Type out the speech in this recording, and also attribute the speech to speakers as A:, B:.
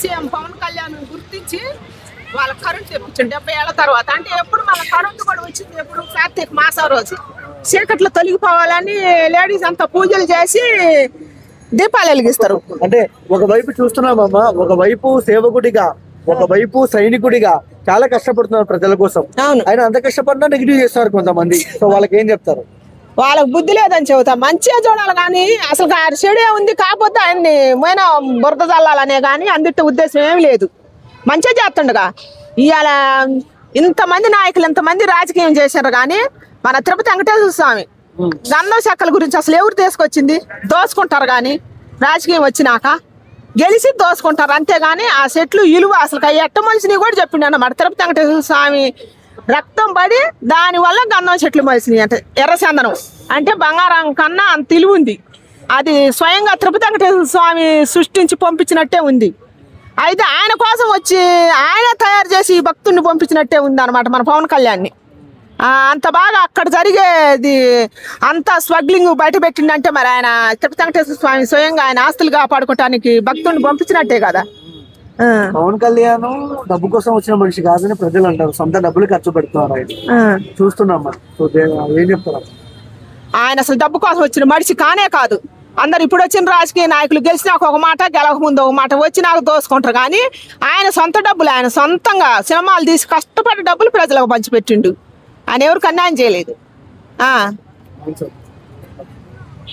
A: CM Pawan Kalyan గుర్తించి వాళ్ళ current తెప్పించండి 70 ఏళ్ల తర్వాత. అంటే ఎప్పుడు మన కరెంట్ కూడా వచ్చింది ఎప్పుడు కార్తీక మాసం రోజు చీకట్లో తొలగిపోవాలని లేడీస్ అంతా పూజలు చేసి దీపాలు వెలిగిస్తారు.
B: అంటే ఒకవైపు చూస్తున్నామమ్మా, ఒకవైపు సేవకుడిగా, ఒకవైపు సైనికుడిగా చాలా కష్టపడుతున్నారు ప్రజల కోసం. ఆయన అంత కష్టపడినా నెగిటివ్ చేస్తున్నారు కొంతమంది. సో వాళ్ళకి ఏం చెప్తారు?
A: వాళ్ళకి బుద్ధి లేదని చెబుతా. మంచిగా చూడాలి కానీ అసలు చెడే ఉంది. కాకపోతే ఆయన్ని మైన బురద చల్లాలనే కానీ అందుట్టు ఉద్దేశం ఏమి లేదు. మంచిగా చేస్తుండగా ఇవాళ ఇంతమంది నాయకులు ఇంతమంది రాజకీయం చేశారు కానీ మన తిరుపతి వెంకటేశ్వర స్వామి గంధం చెక్కల గురించి అసలు ఎవరు తీసుకొచ్చింది? దోసుకుంటారు కానీ రాజకీయం వచ్చినాక గెలిచి దోసుకుంటారు అంతేగాని ఆ చెట్లు ఇలువ అసలు ఎట్ట మనిషిని కూడా చెప్పిండు అన్నమాట. తిరుపతి వెంకటేశ్వర స్వామి రక్తం పడి దానివల్ల గంధం చెట్లు మలిసినాయి అంటే ఎర్రచందనం అంటే బంగారం కన్నా అంత ఇలువ ఉంది. అది స్వయంగా తిరుపతి వెంకటేశ్వర స్వామి సృష్టించి పంపించినట్టే ఉంది. అయితే ఆయన కోసం వచ్చి ఆయన తయారు చేసి భక్తుడిని పంపించినట్టే ఉంది అనమాట మన పవన్ కళ్యాణ్ని. అంత బాగా అక్కడ జరిగేది అంత స్వగ్లింగ్ బయట పెట్టిండంటే మరి ఆయన తిరుపతి వెంకటేశ్వర స్వామి స్వయంగా ఆయన ఆస్తులు కాపాడుకోవటానికి భక్తుడిని పంపించినట్టే కదా.
B: పవన్ కళ్యాణ్ డబ్బు కోసం వచ్చిన మనిషి కాదని ప్రజలు అంటారు. సొంత డబ్బులు ఖర్చు పెడుతున్నారు ఆయన చూస్తున్నాం. ఏం చెప్తారు?
A: ఆయన అసలు డబ్బు కోసం వచ్చిన మనిషి కానే కాదు. అందరు ఇప్పుడు వచ్చిన రాజకీయ నాయకులు గెలిచినాక ఒక మాట, గెలక ముందు ఒక మాట, వచ్చినాక దోసుకుంటారు కానీ ఆయన సొంత డబ్బులు ఆయన సొంతంగా సినిమాలు తీసి కష్టపడి డబ్బులు ప్రజలకు పంచిపెట్టిండు. ఆయన ఎవరికి అన్యాయం చేయలేదు.